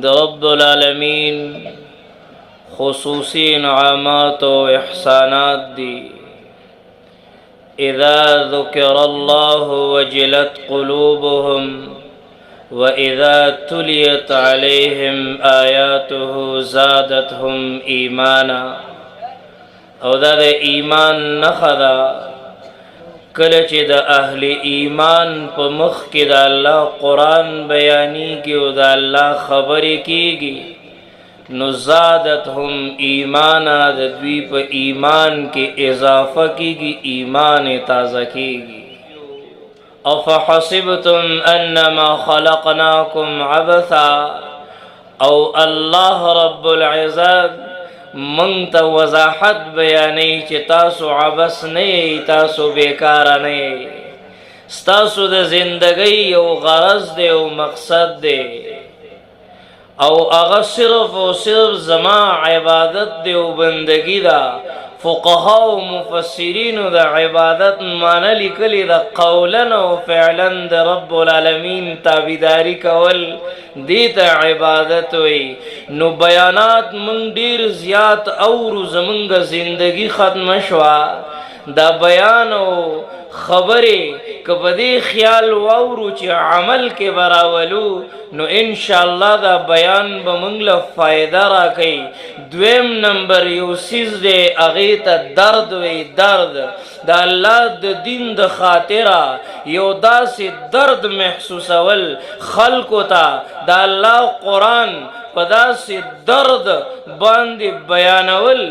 د رب العالمین خصوصی انعامات و احسانات دی. اذا ذکر اللہ وجلت قلوبهم وَإِذَا تُلِيَتْ عَلَيْهِمْ آيَاتُهُ زَادَتْهُمْ إِيمَانًا. او دا ایمان نخدا کله چې د اهل ایمان په مخ کې د الله قرآن بیانیږي او د الله خبرې کېږي نو زادتهم ایمانا د دوی په ایمان کې اضافه کېږي، ایمان تازه کېږي. افحسبتم انما خلقناكم عبثا، او الله رب العزت منگ تا وضاحت بیانی چه تاسو عبس نئی، تاسو بیکار نئی، ستاسو د زندگی یو غرض دے و مقصد دے، او اغا صرف و صرف زما عبادت دے و بندگی دا. فقہا و مفسرین دا عبادت مانا لکلی دا قولا و فعلا دا رب العالمین تابیداری کول دیتا عبادت وی. نو بیانات من دیر زیاد اور زمنگ زندگی ختم شوا دا بیان و خبری کبدی خیال واورو چی عمل کے براولو نو انشاءاللہ دا بیان بمنگل فائدہ را کئی. دویم نمبر یو سیز دے اغیتا درد وی درد دا اللہ دا دین دا خاطرہ یو دا سی درد محسوس اول خلقو تا دا اللہ قرآن پدا سی درد باندی بیانول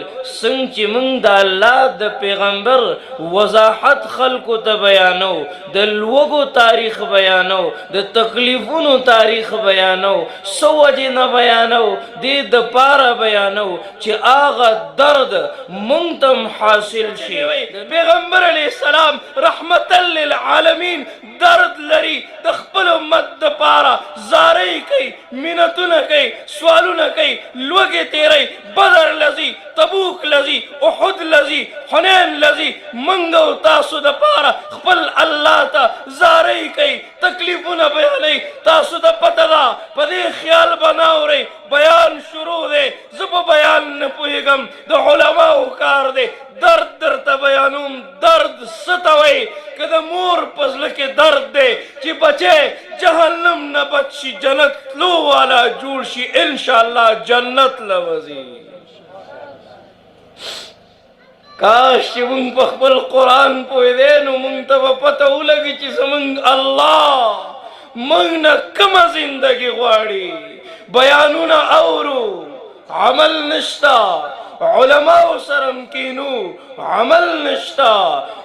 سنگ چی منگ دا اللہ دا پیغمبر وضاحت خلقو تا بیانو، دا لوگو تاریخ بیانو، دا تکلیفونو تاریخ بیانو، سو وجہ نا بیانو دی دا پارا بیانو چی آغا درد منتم حاصل شیوئی. پیغمبر علیہ السلام رحمتا للعالمین درد لری دخپل امت دا پارا زارئی کئی، منتو نا کئی، سوالو نا کئی، لوگے تیرے بدر لزی، تبوک لزی، احد لزی، حنین لزی، منگو تاسو دا پارا خپل اللہ تا زارئی کئی، تکلیفو نا بیانی تاسو دا پتا دا پدی خیال بناو رئی بیان شروع دے. زب بیان نپویگم دا علماء کار دے درد در تا بیانوم. درد ستوئی کہ دا مور پزلک درد دے چی بچے جہنم نہ بچی جنت لو والا جوڑ شی انشاءاللہ جنت لوزی. کاش چی منگ پخبل قرآن پوئی دے نو منگ تب پتہ ہو لگی چی سمنگ اللہ منگ نا کم زندگی غواری بیانو نا اورو عمل نشتا علماء سرم کینو عمل نشتا.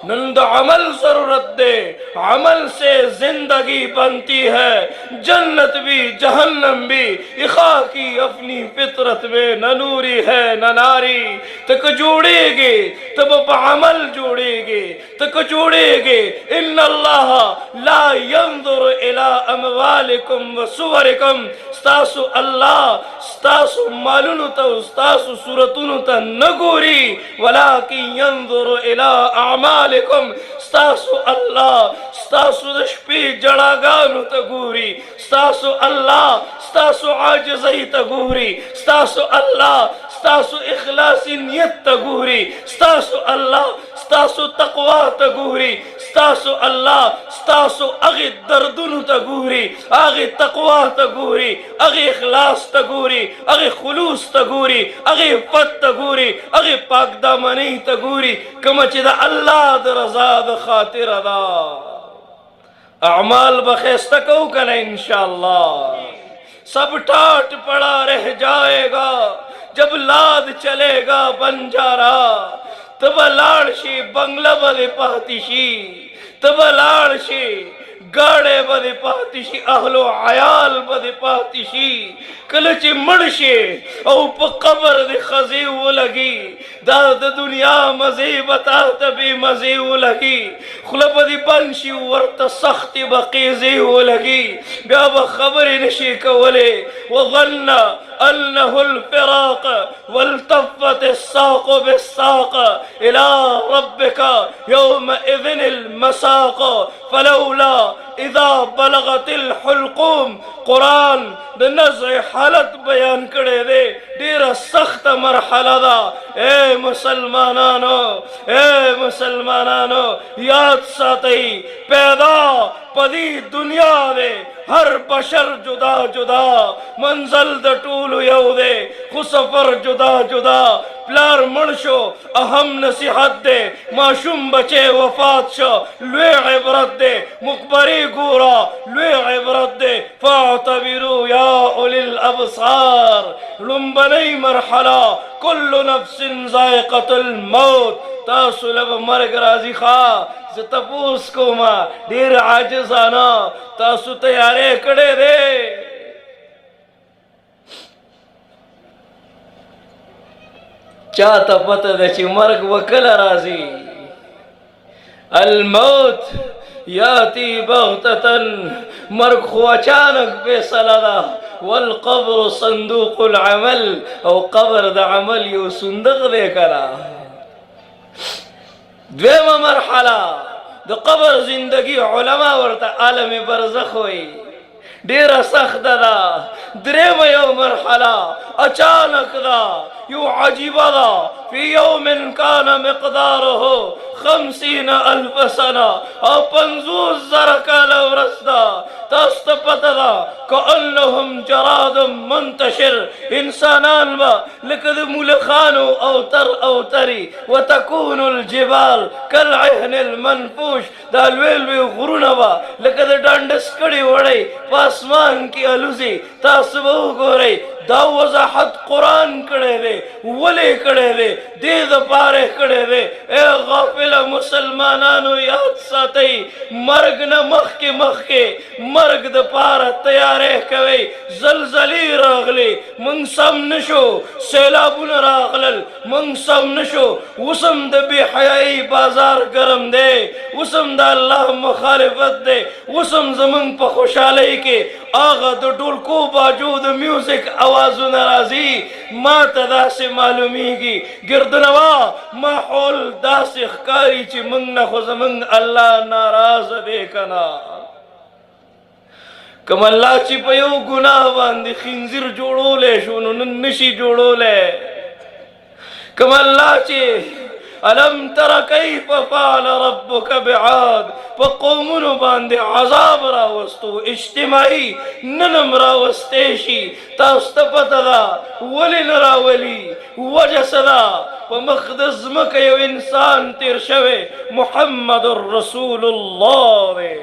نند عمل ضرورت دے، عمل سے زندگی بنتی ہے، جنت بھی جہنم بھی. اخا کی اپنی فطرت میں نہ نوری ہے نہ ناری. تک جوڑے گے تب بعمل جوڑے گے، تک جوڑے گے. ان اللہ لا ينظر الى اموالکم وصورکم. ستاسو اللہ ستاسو مالونو تا ستاسو صورتونو تا نگوری ولیکن ينظر الى اعمالکم. ستاسو اللہ ستاسو دشپی جڑاگانو تا گوری. ستاسو اللہ ستاسو عاجزی تا گوری. ستاسو اللہ ستاسو اخلاصی نیت تا گوری. ستاسو اللہ ستاسو تقوی تا گوری. ستاسو اللہ ستاسو اغی دردنو تا گوری، اغی تقوی تا گوری، اغی اخلاص تا گوری، اغی خلوص تا گوری، اغی فت تا گوری، اغی پاک دامنی تا گوری. کمچی دا اللہ دا رضا دا خاطر دا اعمال بخیستہ کو کنا انشاءاللہ. سب ٹاٹ پڑا رہ جائے گا جب لاد چلے گا بنجارا. تب لاڑشی بنگلہ بدے پاتیشی، تب لاڑشی گاڑے بدے پاتیشی، اہلو عیال بدے پاتیشی. کلچی مرشی او پا قبر دے خزیو لگی. دا دنیا مزی بتا تبی مزیو لگی. خلب دی پنشی ورط سختی بقیزیو لگی. بیا بخبر نشی کولے وظن انه الفراق والتفت الساق بالساق الى ربك يومئذ المساق فلولا اذا بلغت الحلقوم قرآن د نزع حالت بیان کړي دی ډیره سخت مرحله ده. اے مسلمانانو یاد ساتئ پیدا پدی دنیا دے ہر بشر جدا جدا منزل د ټولو یو دے خو سفر جدا جدا. پلار مړ شو اهم نصیحت دے معشوم بچے وفات شو لوی عبرت دے مقبری گورا لوی عبرت دے فاعتبروا یا اولی الابصار. لنبنی مرحلہ کل نفس ذائقة الموت. تاسو لب مرگ رازی خواہ زه تپوس کوما ډیر عاجزانا تاسو تیارې کړې دې. چاته پته ده چې مرګ وکله راځي. الموت یاتی بغتتن مرګ خو اچانک فیصله ده. والقبر صندوق العمل او قبر د عمل یو صندوق دی کلا. دویمه مرحله د قبر زندگی علما ورته عالم برزخ وی ډیره سخت ده. درېمه یو مرحله اچانک ده یو عجیبه ده. فی یوم کان مقداره 50,000 سنه او 50,000 کاله ورځ ده. تاسو ته پته ده کأنهم جراد منتشر انسانان به لکه د ملخانو اوتر اوتري. وتكون الجبال كالعهن المنفوش دا لوی لوی غرونه به لکه د ډنډس کړي وړی په اسمان کې الوزي. تاسو به وګورئ دا وضاحت قرآن کړی دی. ولې کړی دی؟ دې دپاره کړی دی. اے غافله مسلمانانو یاد ساتئ مرګ نه مخکې مرګ دپاره تیاری کوئ. زلزلې راغلې موږ سم نشو، سیلابونه راغلل موږ سم نشو. اوس هم د بې حیایي بازار ګرم دی، اوس هم د الله مخالفت دی، اوس هم زموږ په خوشحالۍ کې هغه د ډولکو باجو د میوزیک آوازونه راځي. ما ته داسې معلومیږي ګردنوا ماحول داسې ښکاري چې موږ نه خو زموږ الله ناراضه دی که نه. کم الله چې په یو ګناه باندې خنزیر جوړولی شو نو نن نشي جوړولی. کم الله چې الم تر کیف فعل ربک بعاد په قومونو باندې عذاب راوستو اجتماعي ننم راوستی شي. تاسو ته پته ده ولې نه راولي؟ وجه څه ده؟ په مخ د ځمکه یو انسان تیر شوی محمد رسول الله دی،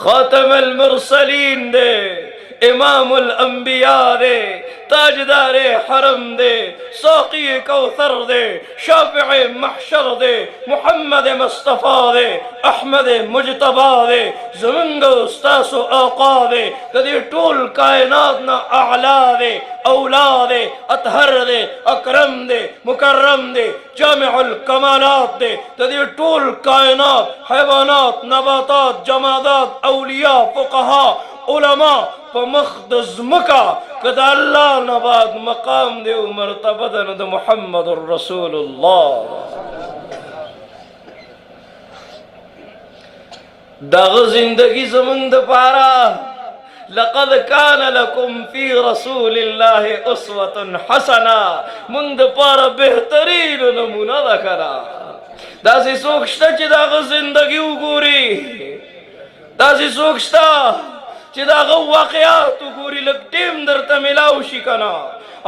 خاتم المرسلین دے، امام الانبیاء دے، تاجدار حرم دے، ساقی کوثر دے، شافع محشر دے، محمد مصطفیٰ دے، احمد مجتبا دے، زمنگ استاس و آقا دے، کدی ټول کائنات نا اعلا دے، اولا دے، اطہر دے، اکرم دے، مکرم دے، جامع الکمالات دے، کدی ټول کائنات حیوانات نباتات جمادات اولیاء فقہا علماء په مخ د ځمکه که د الله نه بعد مقام دی او مرتبه ده نو د محمد رسول الله. دغه زندگی زمونږ دپاره لقد کان لکم فی رسول الله اسوة حسنه مونږ دپاره بهترین نمونه ده که نه. داسې څوک شته چې دغه زندگی وګوري؟ داسې څوک شته چې دا هغه واقعات وګوري لږ ټیم درته میلاو شي که نه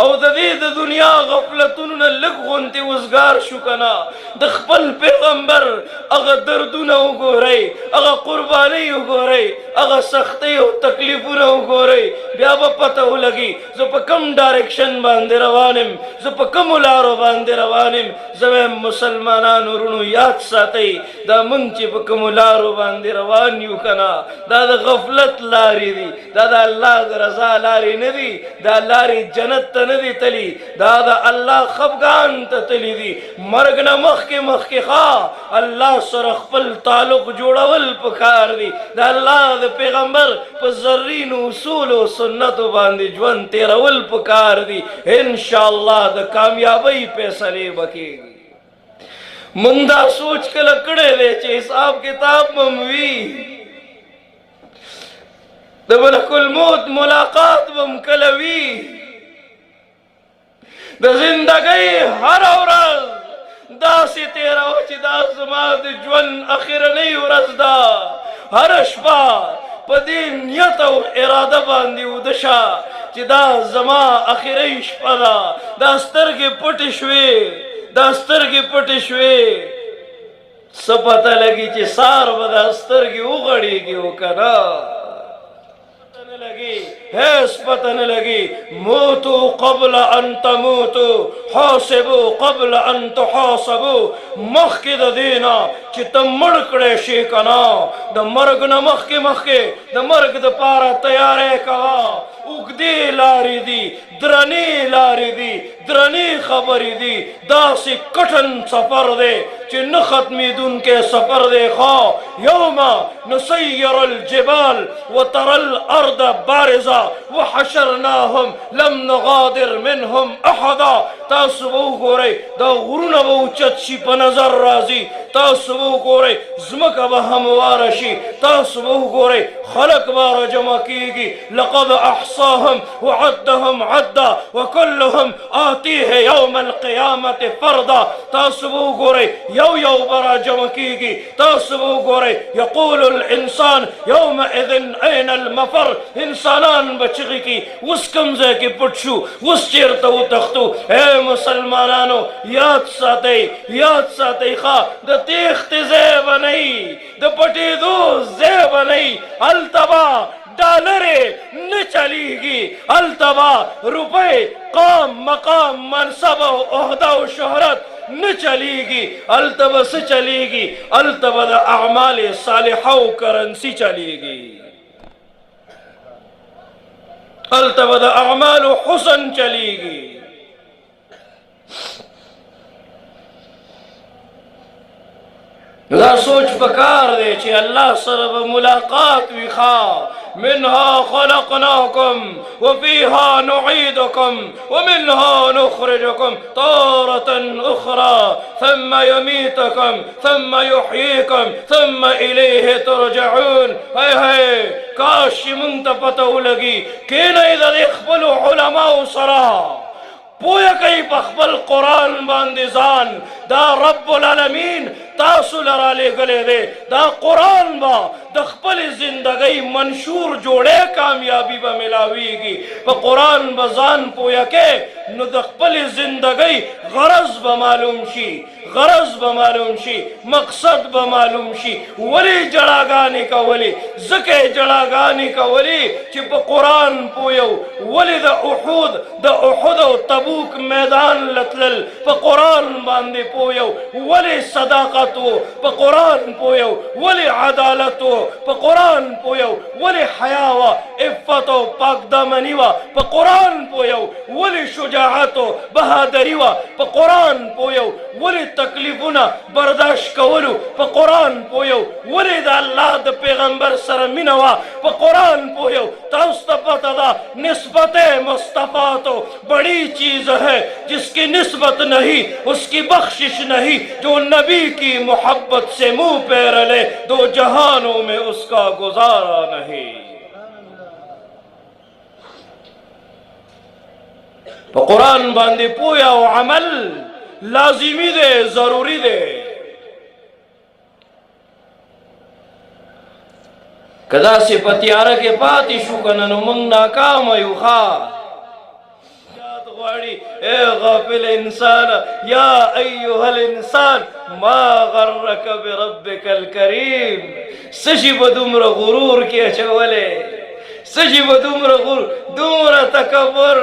او د دې د دنیا غفلتونو نه لږ غوندې وزګار شو که نه د خپل پیغمبر هغه دردونه وګورئ، هغه قربانۍ وګورئ، هغه سختۍ او تکلیفونه وګورئ، بیا به پته ولګي زه په کوم ډایرکشن باندې روان یم، زه په کومو لارو باندې روان یم. زه وایم مسلمانانو ورونو یاد ساتئ دا موږ چې په کومو لارو باندې روان یو که نه دا د غفلت لارې دي، دا د الله د رضا لارې نه دي، دا لارې جنت ته نه دي تلي، دا د الله خفګان ته تلي دي. مرګ نه مخکې ښه الله سره خپل تعلق جوړول پکار دي، د الله د پیغمبر په زرینو اصولو سنتو باندې ژوند تیرول پکار دي. انشاءالله د کامیابۍ فیصلې به کېږي. موږ دا سوچ کله کړی دی چې حساب کتاب به م وي د ملک الموت ملاقات به م کله وي د زندګۍ هره ورځ داسې تېروه چې دا زما د ژوند اخرنۍ ورځ ده هره شپه په دې نیت او اراده باندې وده شه چې دا زما اخرۍ شپه ده دا سترګې پټې شوې دا سترګې پټې شوې څه پته لګي چې سار به دا سترګې وغړېږي او که نه هیڅ پتہ نہ لگی موتو قبل ان تموتو حاسبو قبل ان تحاسبو مخی دا دینا چی تم مڑکڑے شی کنا دا مرگ نا مخی دا مرگ دا پارا تیارے کوا اگدی لاری دی درنی خبری دی دا سی کٹن سفر دے چی نختمی دن کے سفر دے خواہ یوما نسیر الجبال وتر الارض بارزا وحشرناهم لم نغادر منهم احدا تاسو وګورئ دا غرونه به اوچت شي په نظر راځي تاسو وګورئ ځمکه به همواره شي تاسو وګورئ خلق به راجمع کیږي لقد احصاهم وعدهم عدا وكلهم آتيه يوم القيامة فردا تاسو وګورئ یو به راجمع کیږي تاسو وګورئ یقول الانسان يومئذ اين المفر انسانان بچغی کی اس کمزے کی پٹشو اس چیرتا وتختو اے مسلمانانو یاد ساتي خواہ دا تیخت زیب نہیں دا پٹی دو زیب نہیں التبا ڈالرے نہ چلی گی التبا روپے قام مقام منصب و عہدہ و شہرت نہ چلی گی التبا سے چلی گی التبا دا اعمال صالحہ و کرنسی چلی گی التبا اعمال حسن چلی گی لا سوچ پکار دے چی اللہ سرب ملاقات وی خواہ منها خلقناكم وفيها نعيدكم ومنها نخرجكم تارة أخرى ثم يميتكم ثم يحييكم ثم إليه ترجعون هاي کاش منتفتو لگی کینا اذا اخبلوا علماء صلاح پویا کئی بخبل قرآن باندزان دا رب العالمین تاسو لرا لے گلے دے دا قرآن با دخبل زندگی منشور جوڑے کامیابی با ملاوی گی پا قرآن بزان پویا کے نو دخبل زندگی غرض با معلوم شی مقصد با معلوم شی ولی جڑاگانی کا ولی زکے جڑاگانی کا ولی چی پا قرآن پویو ولی دا احود و تبوک میدان لطلل پا قرآن باندے پویو ولی صداقت پا قرآن پویو ولی عدالت پا قرآن پویو ولی حیاء عفت پاک دامنی پا قرآن پویو ولی شجاعت بہادری پا قرآن پویو ولی تکلیفنا برداشت کولو پا قرآن پویو ولی دا اللہ دا پیغمبر سرمینوا پا قرآن پویو تاستا پتا دا نسبت مصطفیٰ تو بڑی چیز ہے جس کی نسبت نہیں اس کی بخشش نہیں جو نبی کی محبت سے منہ پیر لے دو جہانوں میں اس کا گزارا نہیں پا قرآن باندے پویا و عمل لازمی دے ضروری دے کدا سے پتیارہ کے پاتی شکنن منگ ناکام ایو خواہ اے غافل انسان یا ایوہ الانسان ما غرک بربک الکریم سجی بدمر غرور کیا چولے سجی بدمر غرور دمر تکبر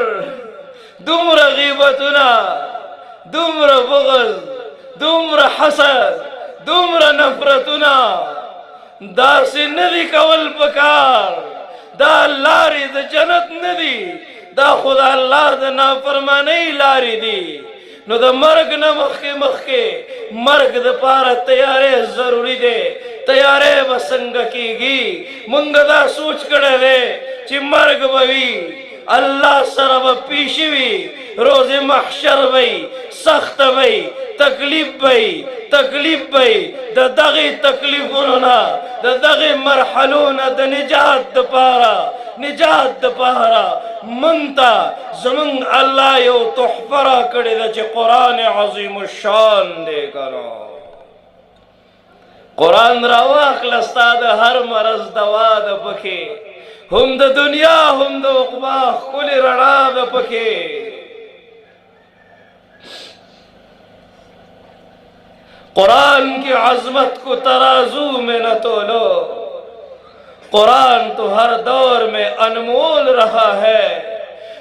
دمر غیبتنا دمر بغض دمر حسد دمر نفرتنا دا سے ندی کول پکار دا لاری دا جنت ندی دا خدا اللہ دا نافرمانی لاری دی نو دا مرگ نا مخی مرگ دا پارا تیارے ضروری دے تیارے بسنگ کی گی منگ دا سوچ کڑے دے چی مرگ بوی اللہ سر با پیشی وی روز محشر بی سخت بی تکلیف بی د دغی تکلیفونونا د دغی مرحلونا د نجات د پارا منتا زمن اللہ یو تحفرہ کڑی دا چی قرآن عظیم الشان دے کرو قرآن را واخلستا دا ہر مرض دوا دا پکے ہم دا دنیا ہم دا عقبہ کلی رڑا دا پکے قرآن کی عظمت کو ترازو میں نہ تولو قرآن تو ہر دور میں انمول رہا ہے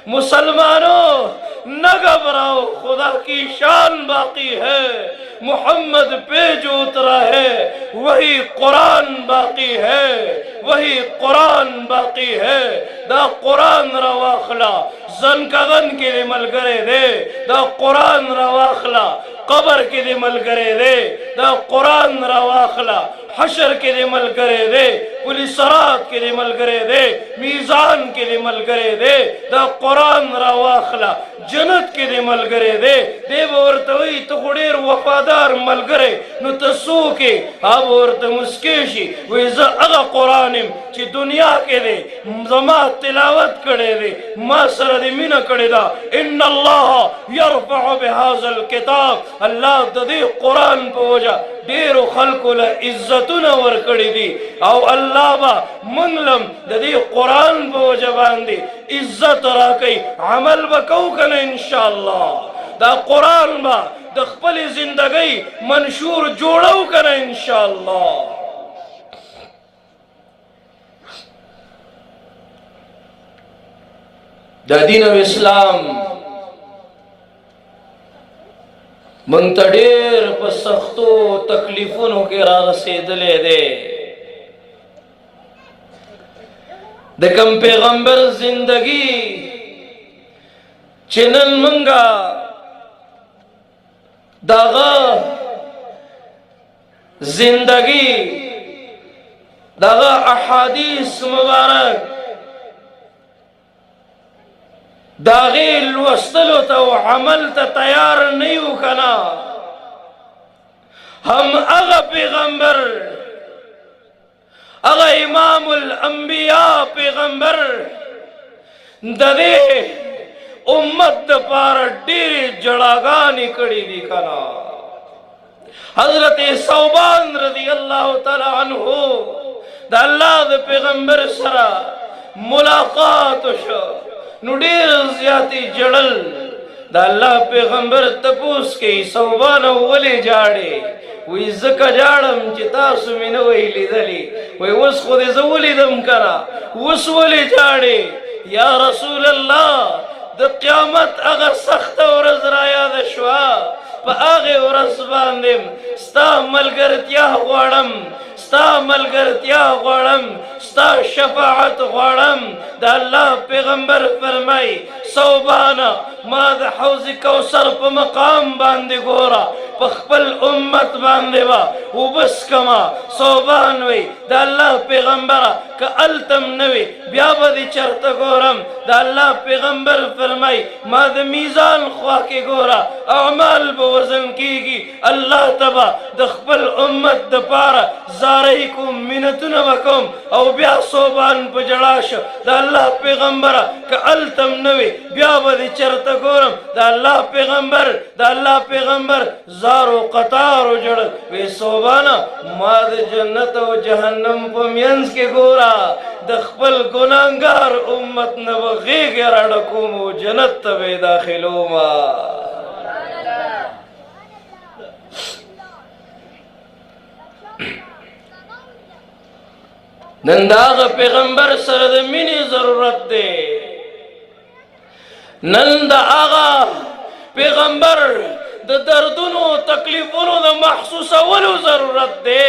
مسلمانوں نہ گھبراؤ خدا کی شان باقی ہے محمد پہ جو اترا ہے وہی قرآن باقی ہے وہی قرآن باقی ہے دا قرآن رواخلا زنکغن کے لیے ملگرے دے دا قرآن رواخلا قبر کے لیے ملگرے دے دا قرآن رواخلا حشر کے لیے ملگرے دے پولیس سرات کے لیے ملگرے دے میزان کے لیے ملگرے دے دا قرآن رواخلا جنت کے لیے ملگرے دے دے بورتوی تو خڑیر وفادار ملگرے نو تسو کے اب ورت مسکیشی ویزا اغا قرآنم چی دنیا کے دے زما تلاوت کرے دے ما سر دی من کرے دا ان اللہ یرفع بهذا الكتاب اللہ دے قرآن پہ وجہ دیر خلق لعزتنا ورکڑی دی او اللہ با منلم دے قرآن پہ وجہ باندی عزت راکی عمل بکو کن انشاءاللہ دا قرآن با دخپل زندگی منشور جوڑو کن انشاءاللہ دا دین و اسلام منگتا دیر پا سختو تکلیفونو کے را رسیدلے دے دکم پیغمبر زندگی چنن منگا داغا زندگی داغا احادیث مبارک داغی الوستلو تا و عمل تا تیار نیو کنا ہم اغا پیغمبر اغا امام الانبیاء پیغمبر دے امت دا پارا دیر جڑاگانی کڑی دی کنا حضرت صوبان رضی اللہ تعالی عنہ دا اللہ دا پیغمبر سرا ملاقات شو نو دیر زیادی جڑل دا اللہ پیغمبر تپوس کے صوبانو ولی جاڑے وی زکا جاڑم چی تاسو میں نوی لی دلی وی وس خود زولی دم کرا وس ولی جاڑے یا رسول اللہ دا قیامت اگر سخت ورز رایا دا شوا پا آغی ورز باندم ستا ملگرتیا غوارم ستا ملگرتیا غوارم ستا شفاعت غوارم دا اللہ پیغمبر فرمائی صوبانا ما دا حوض کوثر پا مقام باندے گورا پخپل امت باندے با و بس کما صوبانوی دا اللہ پیغمبرا کہ التم نوی بیابا دی چرت گورم دا اللہ پیغمبر فرمائی ما دا میزان خواہ کے گورا اعمال بوزن کی گی اللہ تبا دخپل امت دا پارا زارہی کم منتن بکم او بیا صوبان پا جڑاش دا اللہ پیغمبرا کہ التم نوی بیابا دی چرت گورم دا اللہ پیغمبر زارو قطارو جڑت وی صوبانا ما دا جنت و جہنم پا مینز کے گورا دخپل گناہگار امت نبغیگ رڑکوم و جنت تبی داخلو ما ننداغ پیغمبر سرد منی ضرورت دے نند آغا پیغمبر دا دردونو تکلیفونو دا محسوس اولو ضرورت دے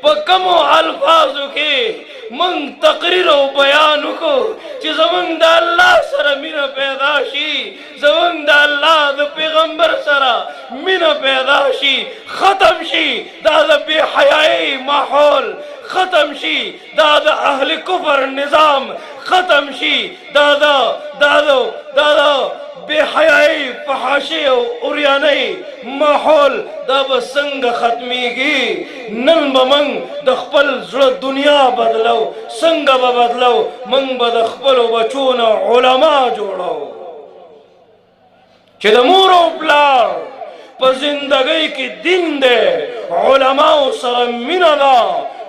پا کمو الفاظو کے من تقریر و بیانو کو چی زمان دا اللہ سر من پیدا شی زمان دا اللہ دا پیغمبر سر من پیدا شی ختم شی دا بے حیائی ماحول ختم شی دا اہل کفر نظام ختم شی دا بے حیائی فحاشی او اوریانی ماحول دا به څنګه ختمیږي نن به موږ د خپل زړه دنیا بدلو څنګه به بدلو موږ به د خپلو بچو نه علما جوړو چې د مور او پلار په زندګۍ کې دین دی علماو سره مینه ده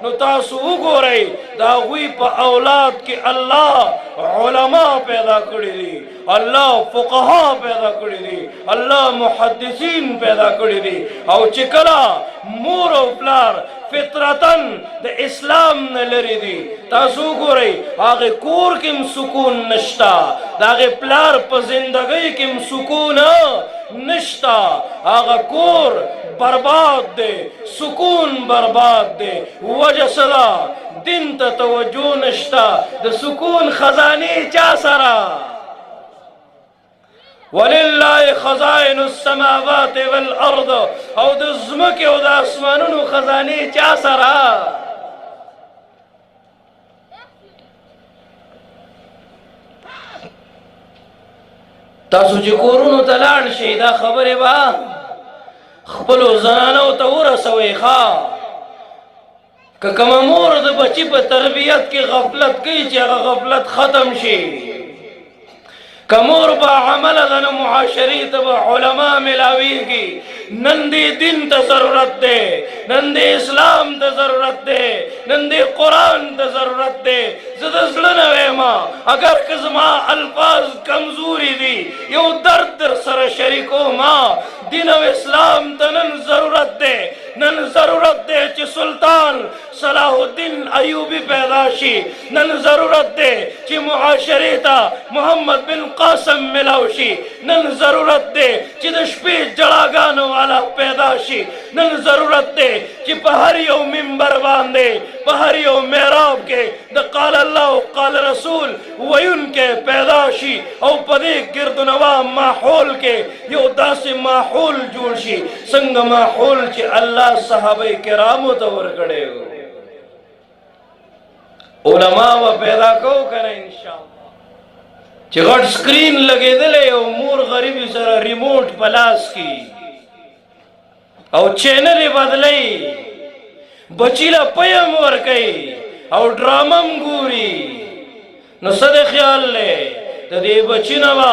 نو تاسو وګورئ د هغوی په اولاد کې الله علما پیدا کړي دي الله فقها پیدا کړي دي الله محدثین پیدا کړي دي او چې کله مور او پلار فطرتن د اسلام نه لري دي تاسو وګورئ هغه کور کې سکون نشتا د هغې پلار په زندګۍ کې سکون نشتا هغه کور برباد دے سکون برباد دے وجہ صدا دن تا توجہ نشتا د سکون خزانی چا سرا وللہ خزائن السماوات والارض او د زمکه او د اسمانونو خزانی چا سرا تاسو چې کورونو ته لاړ شئ دا خبرې به خپلو زنانو ته ورسوئ ښه که کومه مور د بچي په تربیت کې غفلت کوي چې هغه غفلت ختم شي که مور با عمله ده نو معاشرې ته به علما ملاویږي نن دې دین ته ضرورت دی نن دې اسلام ته ضرورت دی نن دې قرآن ته ضرورت دی زه د زړه نه وایم اگر که زما الفاظ کمزوري دي یو درد در سره شریکوم دین او اسلام ته نن ضرورت دی نن ضرورت دی چې سلطان صلاح الدین ایوبی پیدا شي نن ضرورت دی چې معاشرې ته محمد بن قاسم ملاو شي نن ضرورت دی چې د شپې جړاګانو والا پیدا شي نن ضرورت دی چې په هر یو منبر باندې په هر یو محراب کې د قال الله او قال رسول ویونکې پیدا شي او په دې ګردنوا ماحول کې یو داسې ماحول جوړ شي څنګه ماحول چې الله صحابه کرامو ته ورکړی و علما و پیدا کو کنه ان شاء الله چې غټ سکرین لګېدلی او مور غریبي سره ریموټ په لاس کې او چینل بدلئی بچی له پیم ورکئی او ډرامم ګوري نو څه د خیال دی د دې بچی نه به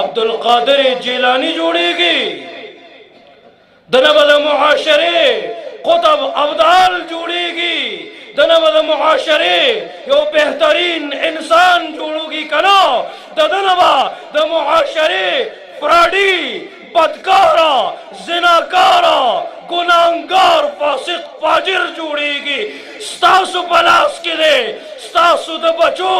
عبدالقادر جیلانی جوړیږي دنه به د معاشرې قطب ابدال جوړیږي دنه به د معاشرې یو بهترین انسان جوړوږي که نه دنه به د معاشرې فراډي بدکارا زناکارا گناہگار فاسق فاجر جوڑیگی ستاسو پلاس کی دے ستاسو د بچو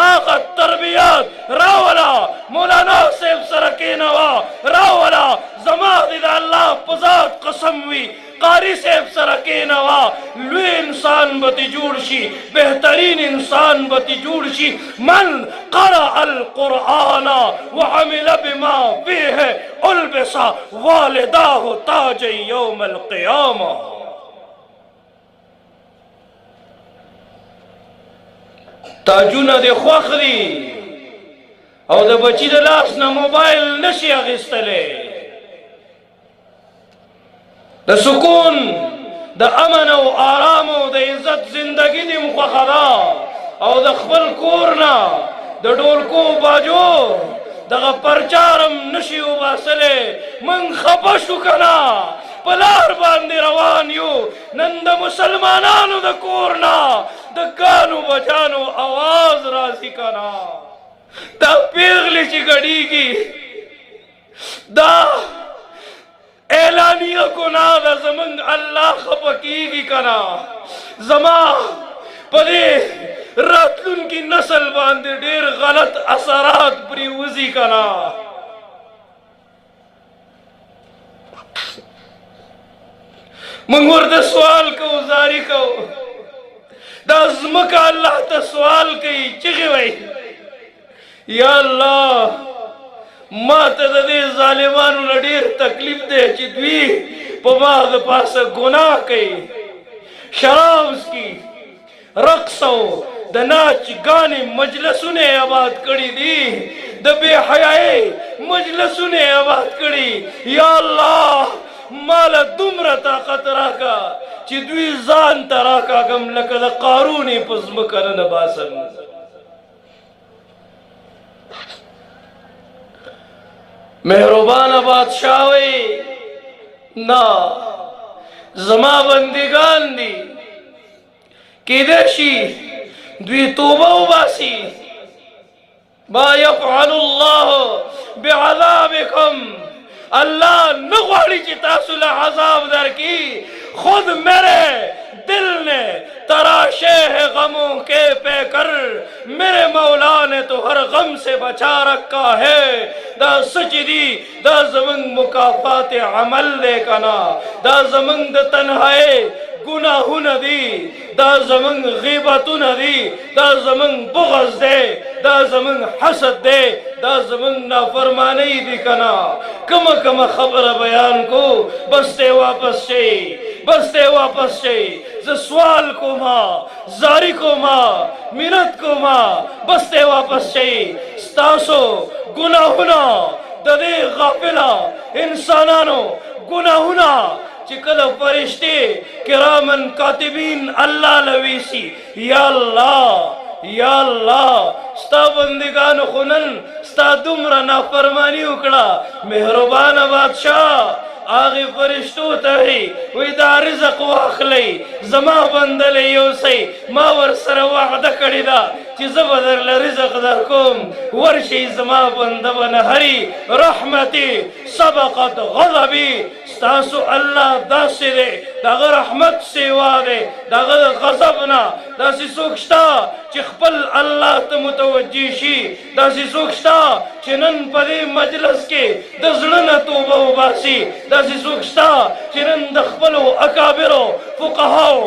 آغا تربیت راولا مولانا صاحب سرکینوا راولا زمان دا اللہ پزاد قسم وی قاری صاحب سرکینوا لوی انسان بتی جوڑ شی بہترین انسان بتی جوڑ شی من قرأ القرآن وعمل بما فیہ البسا والداہ تاج یوم القیامہ تاجونه د خوښ دي او د بچي د لاس نه موبایل نشي اخیستلی د سکون د امن او آرام او د عزت زندگی دې خوښه ده او د خپل کور نه د ډولکو باجو دغه پرچارم نشي وباسلی من خفه شو که نه په لار باندې روان یو نن د مسلمانانو د کور نه د ګانو بچانو آواز راځي که نه دا پیغلې چې ګډېږي دا اعلانیه ګناه ده زمونږ الله خفه کېږي که نه زما په دې راتلونکي نسل باندې ډېر غلط اثرات پرې وځي که نه موږ ورته سوال کوو زاری کوو دا ځمکه الله ته سوال کوي چغې وایي یا الله ما ته د دې ظالمانو نه ډېر تکلیف دی چې دوی په ما د پاسه ګناه کوي شراب څکي رقص او د ناچ ګانې مجلسونه یې آباد کړي دي د بې حیایۍ मजलसुने आबाद कड़ी। या अल्लाह माला दुमरा ताकत राका ची दुई जान तराका गम लकद कारूनी पज़्म करन बासन। मेहरबान बादशाह ना जमा बंदिगान दी किदेशी द्वी तौबा उबासी मा यफ़अलुल्लाह बिअज़ाबिकुम। अल्लाह नगवाड़ी ची तासुला अज़ाब दर की, खुद मेरे दिल ने तराशे है गमों के पे कर, मेरे मौला ने तो हर गम से बचा रखा है। दा सजदी दा ज़मंग मुकाफात अमल दे कना, दा ज़मंग द तन्हाए गुनाहु नदी, दा ज़मंग ग़ीबतु नदी, दा ज़मंग बुग़्ज़ दे, दा ज़मंग हसद दे, दा ज़मंग नाफरमानी दी कना। कम कम खबर बयान को बसते वापस से, बसते वापस से ज सवाल को माँ जारी को माँ मिनत को माँ बसते वापस से स्तासो गुनाहुना ददे गाफिला इंसानानो गुनाहुना चिकल फरिश्ते किरामन कातिबीन अल्लाह लवीसी। या अल्लाह या अल्लाह स्ता बंदिगान खुनन स्ता दुमरा नाफरमानी उकड़ा। मेहरबान बादशाह आगे फरिश्तों तही विदा रिज़्क़ वाखली जमा बंदले योसई मा वर सर वादा कड़ीदा चीज़ बदर ल रिज़्क़ दरकुम वर्षी जमा बंदवन हरी रहमती सबक़त ग़ज़बी। स्तासु अल्लाह दासी दे दाग रहमत सेवा दे दाग ग़ज़बना दासी सुखता चिखपल अल्लाह त मुतवज्जी दासी सुखता चिनन पदे मजलस के दजड़न तौबा उबासी दासी सुखता चिनन दखपलो अकाबिरो फुक़हाओ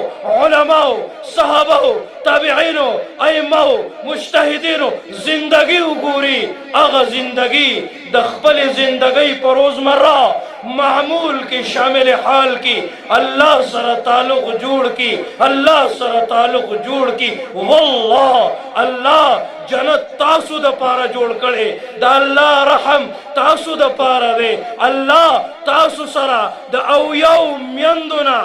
उलमाओ सहाबाओ ताबिईनो अइम्माओ मुज्तहिदीनो जिंदगी उगूरी आगा जिंदगी दखपल जिंदगी पर रोज़मर्रा मामूल की शामिल हाल की अल्लाह सर ताल्लुक़ जोड़ की, अल्लाह सर ताल्लुक़ जोड़ की। वल्लाह अल्लाह जन्नत तासुद पारा जोड़ करे दा अल्लाह रहम तासुद पारा दे। अल्लाह तासु सरा द औयाउ म्यंदुना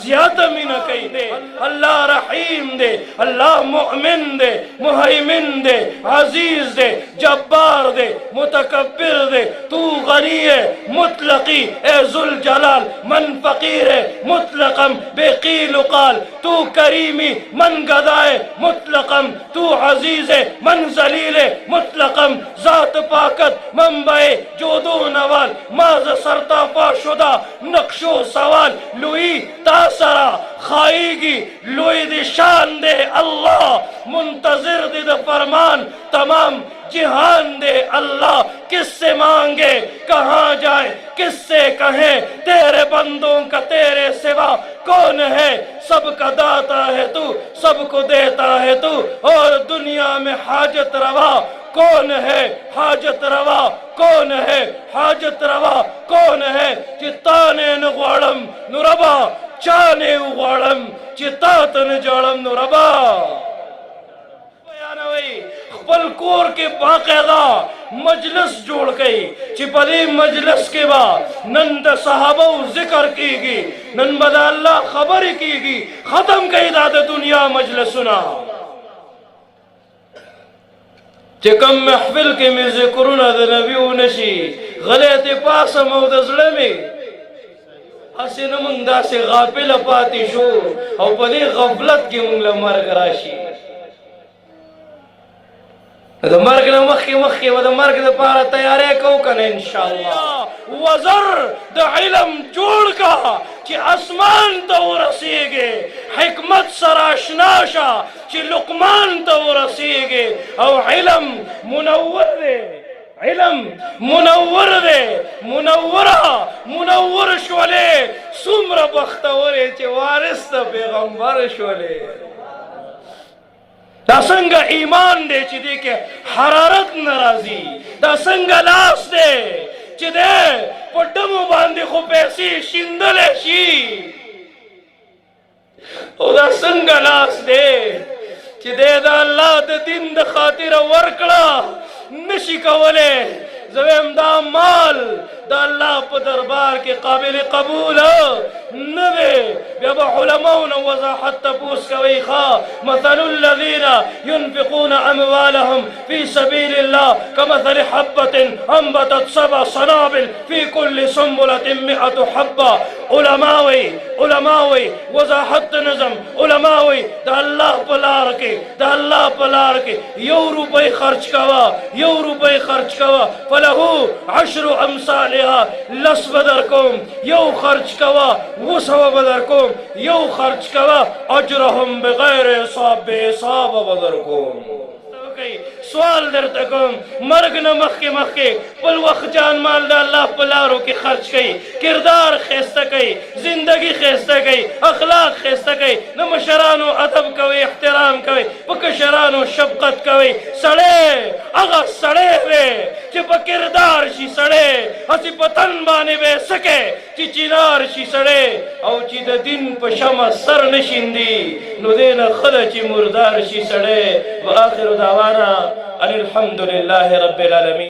ज़्यादा मिन कई दे। अल्लाह रहीम दे, अल्लाह मुअमिन दे, मुहैमिन दे, अजीज दे, जब्बार दे, मुतकब्बिर दे। तू गनी है मुतलकी ए जुल जलाल, मन फकीर है मुतलकम बेकील काल। तू करीमी मन गदाए मुतलकम, तू अजीज है मन जलील मुतलकम। जात पाकत मंबे जोदो नवाल माज सरता पाशुदा नक्शो सवाल लुई तासरा खाईगी लुई दी शान दे। अल्लाह मुंतजिर दे द फरमान तमाम जिहान दे। अल्लाह किससे मांगे कहाँ जाए किससे कहे, तेरे बंदों का तेरे सिवा कौन है। सबका दाता है तू, सबको देता है तू, और दुनिया में हाजत रवा कौन है, हाजत रवा कौन है, हाजत रवा कौन है। चिताने नुगवाड़म नुरबा चाने उगवाड़म चितातन जाड़म नुरबा। खपल कोर के बाकायदा मजलिस जोड़ गई चिपली मजलिस के बाद नंद सहाबा जिक्र कीगी नन बदा अल्लाह खबर कीगी खत्म कई दाद दुनिया मजलिस सुना चिकम महफिल के में जिक्रुना द नबी नशी गलत पास मौदजले में हसन मंदा से गाफिल पाती शो और पदे गफलत के मुंगला मर्ग राशि द मर्ग न मखी मखी व द मर्ग द पारा तैयारी को कने इंशाअल्लाह वजर द इल्म जोड़ का कि आसमान तो रसीगे हिकमत सराशनाशा कि लुकमान तो रसीगे और इल्म मुनव्वर दे इल्म मुनव्वर दे मुनव्वरा मुनव्वर शोले सुमर बख्तवरे चे वारिस पैगंबर शोले दासंग ईमान दे चिदे के हरारत नाराजी दासंग लास दे चिदे पड्डमो बांधे को पैसी शिंदले शी ओ दासंग लास दे चिदे दा अल्लाह दे दिन द खातिर वर्कड़ा नशी कवले زویم دا مال دا اللہ پا دربار کے قابل قبول نبے بیا با علماؤنا وضاحت تپوس کوئی خواہ مثل الذین ينفقون اموالهم في سبيل الله كمثل حبة انبتت 7 صنابل في كل سنبلة 100 حبة علماوی وضاحت نظم علماوی دا اللہ پلار کے دا اللہ پلار کے روپے خرچ کوا فلہو 10 امثالها لس بدرکم خرچ کوا 100 بدرکم خرچ کوا اجرهم بغیر حساب بے حساب بدرکم سوال در تکم مرگ نہ مخ کے پل وقت جان مال دا اللہ پلارو کی خرچ کئی کردار خیستہ کئی زندگی خیستہ کئی اخلاق خیستہ کئی نہ مشرانو ادب کوئی احترام کوئی پکشرانو شفقت کوئی سڑے اگا سڑے وے چی پا کردار شی سڑے اسی پتن بانے بے سکے چی چینار شی سڑے او چی دا دن پا شمع سر نشندی نو دین خدا چی مردار شی سڑے و آخر دعوانا الحمد لله رب العالمين.